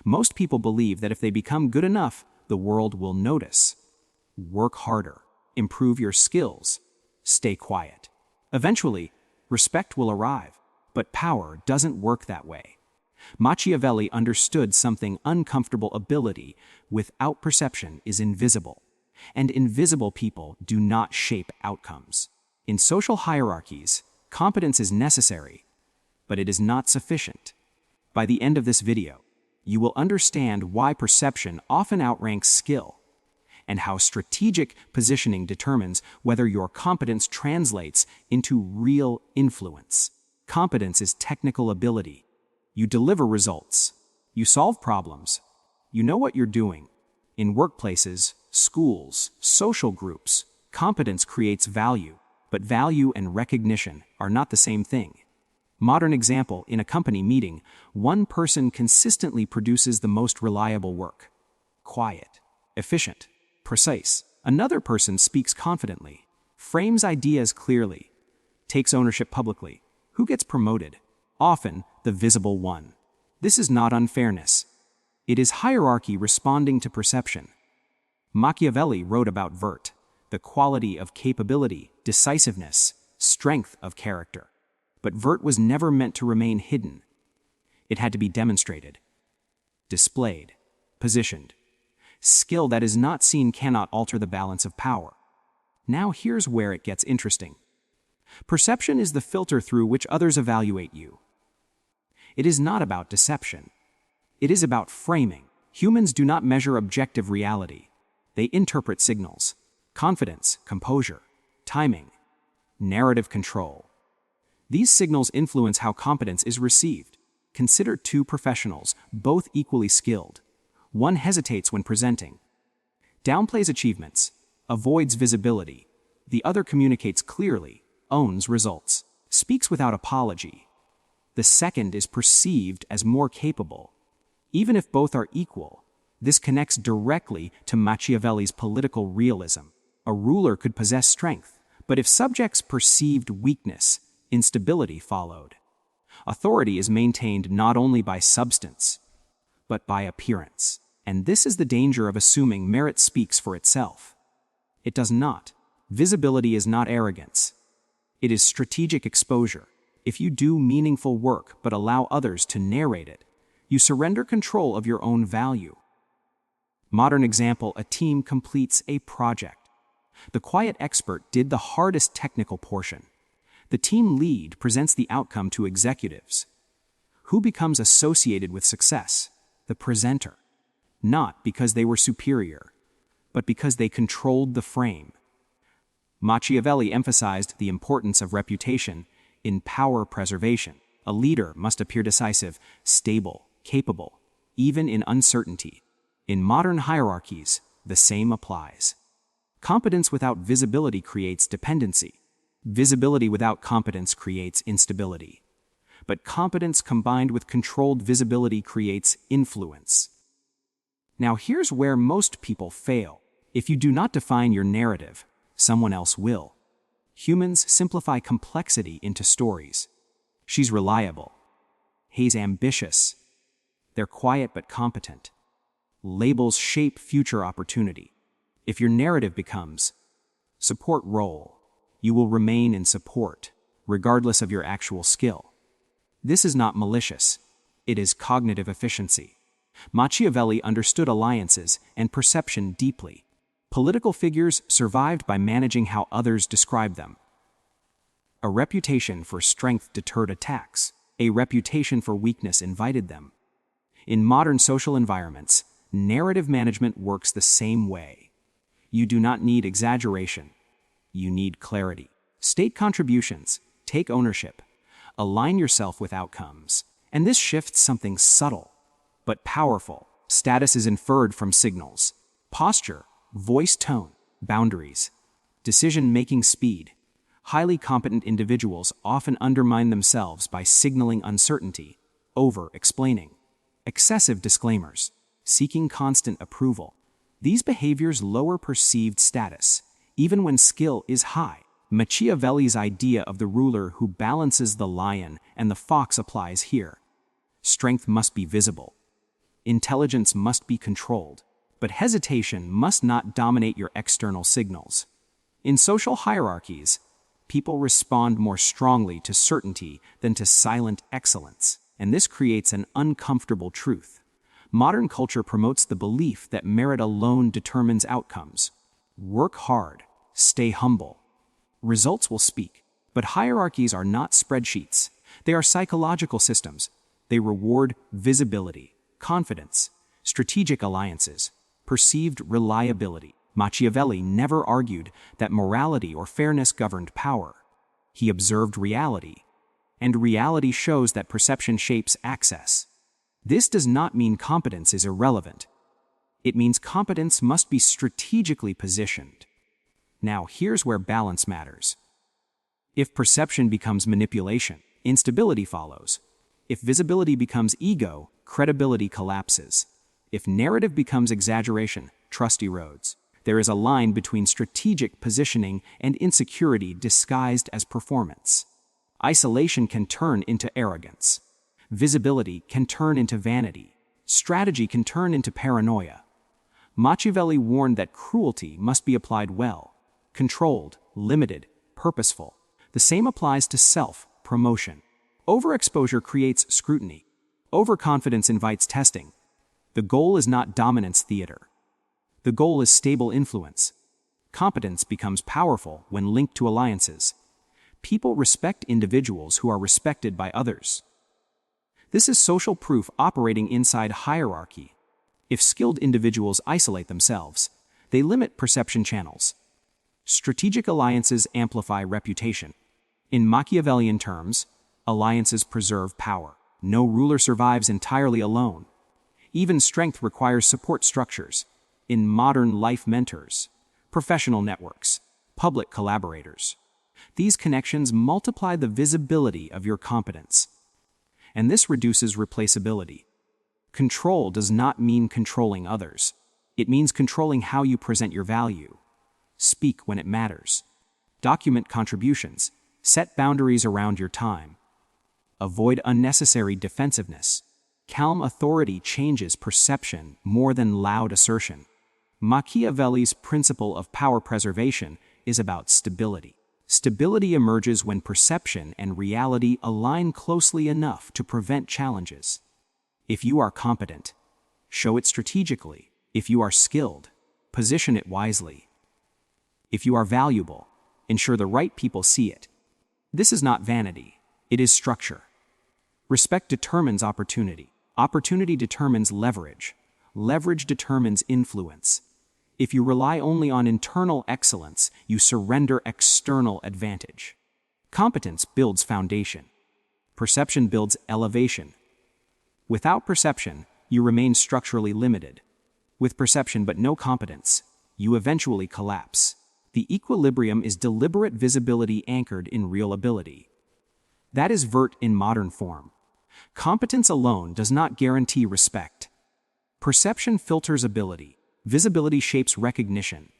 Most people believe that if they become good enough, the world will notice. Work harder, improve your skills, stay quiet. Eventually, respect will arrive, but power doesn't work that way. Machiavelli understood something uncomfortable: ability without perception is invisible, and invisible people do not shape outcomes. In social hierarchies, competence is necessary, but it is not sufficient. By the end of this video, you will understand why perception often outranks skill, and how strategic positioning determines whether your competence translates into real influence. Competence is technical ability. You deliver results. You solve problems. You know what you're doing. In workplaces, schools, social groups, competence creates value, but value and recognition are not the same thing. Modern example: in a company meeting, one person consistently produces the most reliable work. Quiet, efficient, precise. Another person speaks confidently, frames ideas clearly, takes ownership publicly. Who gets promoted? Often the visible one. This is not unfairness. It is hierarchy responding to perception. Machiavelli wrote about virtù, the quality of capability, decisiveness, strength of character. But virtù was never meant to remain hidden. It had to be demonstrated, displayed, positioned. Skill that is not seen cannot alter the balance of power. Now here's where it gets interesting. Perception is the filter through which others evaluate you. It is not about deception. It is about framing. Humans do not measure objective reality. They interpret signals: confidence, composure, timing, narrative control. These signals influence how competence is received. Consider two professionals, both equally skilled. One hesitates when presenting, downplays achievements, avoids visibility. The other communicates clearly, owns results, speaks without apology. The second is perceived as more capable. Even if both are equal, this connects directly to Machiavelli's political realism. A ruler could possess strength, but if subjects perceived weakness, instability followed. Authority is maintained not only by substance, but by appearance. And this is the danger of assuming merit speaks for itself. It does not. Visibility is not arrogance. It is strategic exposure. If you do meaningful work but allow others to narrate it, you surrender control of your own value. Modern example: a team completes a project. The quiet expert did the hardest technical portion. The team lead presents the outcome to executives. Who becomes associated with success? The presenter. Not because they were superior, but because they controlled the frame. Machiavelli emphasized the importance of reputation in power preservation. A leader must appear decisive, stable, capable, even in uncertainty. In modern hierarchies, the same applies. Competence without visibility creates dependency. Visibility without competence creates instability. But competence combined with controlled visibility creates influence. Now here's where most people fail. If you do not define your narrative, someone else will. Humans simplify complexity into stories. She's reliable. He's ambitious. They're quiet but competent. Labels shape future opportunity. If your narrative becomes support role, you will remain in support, regardless of your actual skill. This is not malicious. It is cognitive efficiency. Machiavelli understood alliances and perception deeply. Political figures survived by managing how others described them. A reputation for strength deterred attacks. A reputation for weakness invited them. In modern social environments, narrative management works the same way. You do not need exaggeration. You need clarity. State contributions, take ownership, align yourself with outcomes. And this shifts something subtle, but powerful. Status is inferred from signals: posture, voice tone, boundaries, decision-making speed. Highly competent individuals often undermine themselves by signaling uncertainty, over-explaining, excessive disclaimers, seeking constant approval. These behaviors lower perceived status, even when skill is high. Machiavelli's idea of the ruler who balances the lion and the fox applies here. Strength must be visible. Intelligence must be controlled, but hesitation must not dominate your external signals. In social hierarchies, people respond more strongly to certainty than to silent excellence, and this creates an uncomfortable truth. Modern culture promotes the belief that merit alone determines outcomes. Work hard, stay humble. Results will speak, but hierarchies are not spreadsheets. They are psychological systems. They reward visibility, confidence, strategic alliances, perceived reliability. Machiavelli never argued that morality or fairness governed power. He observed reality, and reality shows that perception shapes access. This does not mean competence is irrelevant. It means competence must be strategically positioned. Now, here's where balance matters. If perception becomes manipulation, instability follows. If visibility becomes ego, credibility collapses. If narrative becomes exaggeration, trust erodes. There is a line between strategic positioning and insecurity disguised as performance. Isolation can turn into arrogance. Visibility can turn into vanity. Strategy can turn into paranoia. Machiavelli warned that cruelty must be applied well, controlled, limited, purposeful. The same applies to self-promotion. Overexposure creates scrutiny. Overconfidence invites testing. The goal is not dominance theater. The goal is stable influence. Competence becomes powerful when linked to alliances. People respect individuals who are respected by others. This is social proof operating inside hierarchy. If skilled individuals isolate themselves, they limit perception channels. Strategic alliances amplify reputation. In Machiavellian terms, alliances preserve power. No ruler survives entirely alone. Even strength requires support structures. In modern life, mentors, professional networks, public collaborators. These connections multiply the visibility of your competence. And this reduces replaceability. Control does not mean controlling others. It means controlling how you present your value. Speak when it matters. Document contributions. Set boundaries around your time. Avoid unnecessary defensiveness. Calm authority changes perception more than loud assertion. Machiavelli's principle of power preservation is about stability. Stability emerges when perception and reality align closely enough to prevent challenges. If you are competent, show it strategically. If you are skilled, position it wisely. If you are valuable, ensure the right people see it. This is not vanity, it is structure. Respect determines opportunity. Opportunity determines leverage. Leverage determines influence. If you rely only on internal excellence, you surrender external advantage. Competence builds foundation. Perception builds elevation. Without perception, you remain structurally limited. With perception but no competence, you eventually collapse. The equilibrium is deliberate visibility anchored in real ability. That is vert in modern form. Competence alone does not guarantee respect. Perception filters ability. Visibility shapes recognition.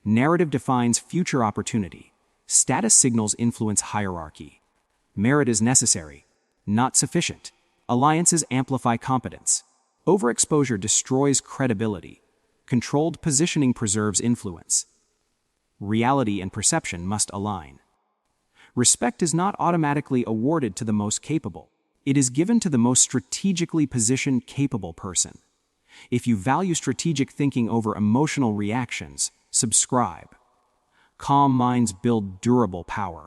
Narrative defines future opportunity. Status signals influence hierarchy. Merit is necessary, not sufficient. Alliances amplify competence. Overexposure destroys credibility. Controlled positioning preserves influence. Reality and perception must align. Respect is not automatically awarded to the most capable. It is given to the most strategically positioned capable person. If you value strategic thinking over emotional reactions, subscribe. Calm minds build durable power.